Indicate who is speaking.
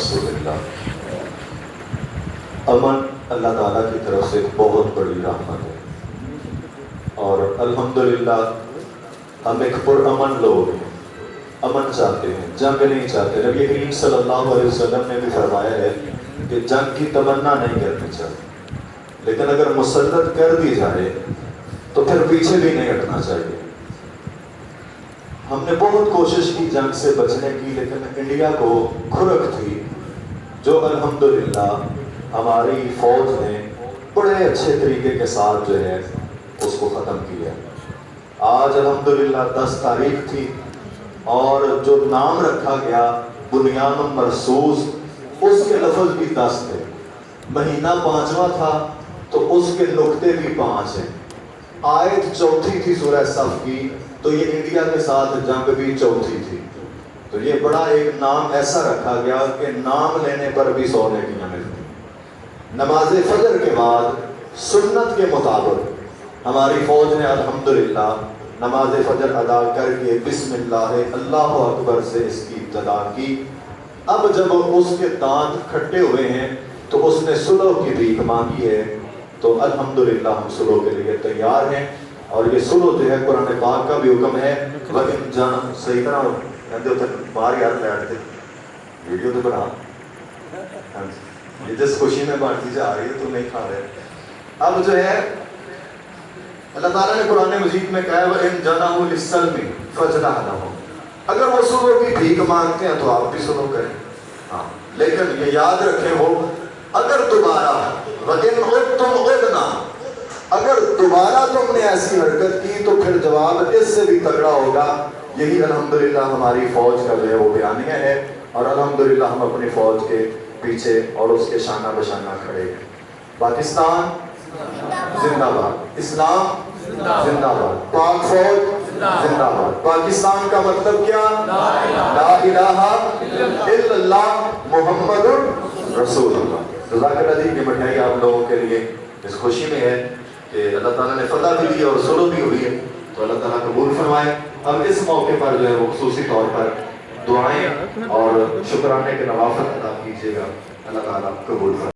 Speaker 1: رسول اللہ۔ امن اللہ تعالیٰ کی طرف سے ایک بہت بڑی رحمت ہے، اور الحمدللہ ہم ایک پرامن لوگ ہیں، امن چاہتے ہیں، جنگ نہیں چاہتے۔ نبی کریم صلی اللہ علیہ وسلم نے بھی فرمایا ہے کہ جنگ کی تمنا نہیں کرنی چاہیے، لیکن اگر مسلط کر دی جائے تو پھر پیچھے بھی نہیں ہٹنا چاہیے۔ ہم نے بہت کوشش کی جنگ سے بچنے کی، لیکن انڈیا کو کھرک تھی جو الحمدللہ ہماری فوج نے بڑے اچھے طریقے کے ساتھ جو ہے اس کو ختم کیا۔ آج الحمدللہ 10 تاریخ تھی، اور جو نام رکھا گیا بنیان مرصوص، اس کے لفظ بھی 10 تھے۔ مہینہ 5واں تھا تو اس کے نقطے بھی 5 ہیں۔ آیت 4 تھی سورہ صف کی، تو یہ انڈیا کے ساتھ جنگ بھی 4 تھی۔ تو یہ بڑا ایک نام ایسا رکھا گیا کہ نام لینے پر بھی 100 نیکیاں ملتی۔ نماز فجر کے بعد سنت کے مطابق ہماری فوج نے الحمدللہ نماز فجر ادا کر کے بسم اللہ اللہ اکبر سے اس کی ابتدا کی۔ اب جب اس کے دانت کھٹے ہوئے ہیں تو اس نے صلح کی بھیک مانگی ہے، تو الحمدللہ ہم صلح کے لیے تیار ہیں۔ اور یہ صلح جو ہے قرآن پاک کا بھی حکم ہے، وَإِن جَانَ صحیح طرح کہتے ہوتے باہر یار بیٹھتے ویڈیو تو بنا، یہ جس خوشی میں بانٹی جا رہی ہے تو نہیں کھا رہے۔ اب جو ہے اللہ تعالیٰ نے قرآن مجید میں کہا ہے وَإِن جَانَهُ لِلسَّلْمِ فَاجْنَحْ لَهُ، اگر وہ صلح کی بھیک مانگتے ہیں تو آپ بھی صلح کریں، ہاں، لیکن یہ یاد رکھیں ہو اگر دوبارہ وَإِنْ عُدْتُمْ عُدْنَا، اگر دوبارہ تم نے ایسی حرکت کی تو پھر جواب اس سے بھی تگڑا ہوگا۔ یہی الحمدللہ ہماری فوج کا جو ہے وہ بیانیہ ہے، اور الحمدللہ ہم اپنی فوج کے پیچھے اور اس کے شانہ بشانہ کھڑے ہیں۔ پاکستان زندہ باد، اسلام زندہ باد، پاک فوج زندہ باد۔ پاکستان کا مطلب کیا؟ لا الہ الا اللہ محمد رسول اللہ۔ جزاک اللہ جی، یہ مٹھائی آپ لوگوں کے لیے اس خوشی میں ہے کہ اللہ تعالیٰ نے فتح بھی دی اور صلح بھی ہوئی ہے، تو اللہ تعالیٰ قبول فرمائے۔ اب اس موقع پر جو ہے وہ خصوصی طور پر دعائیں اور شکرانے کے نوافل ادا کیجیے گا، اللہ تعالیٰ قبول فرمائے۔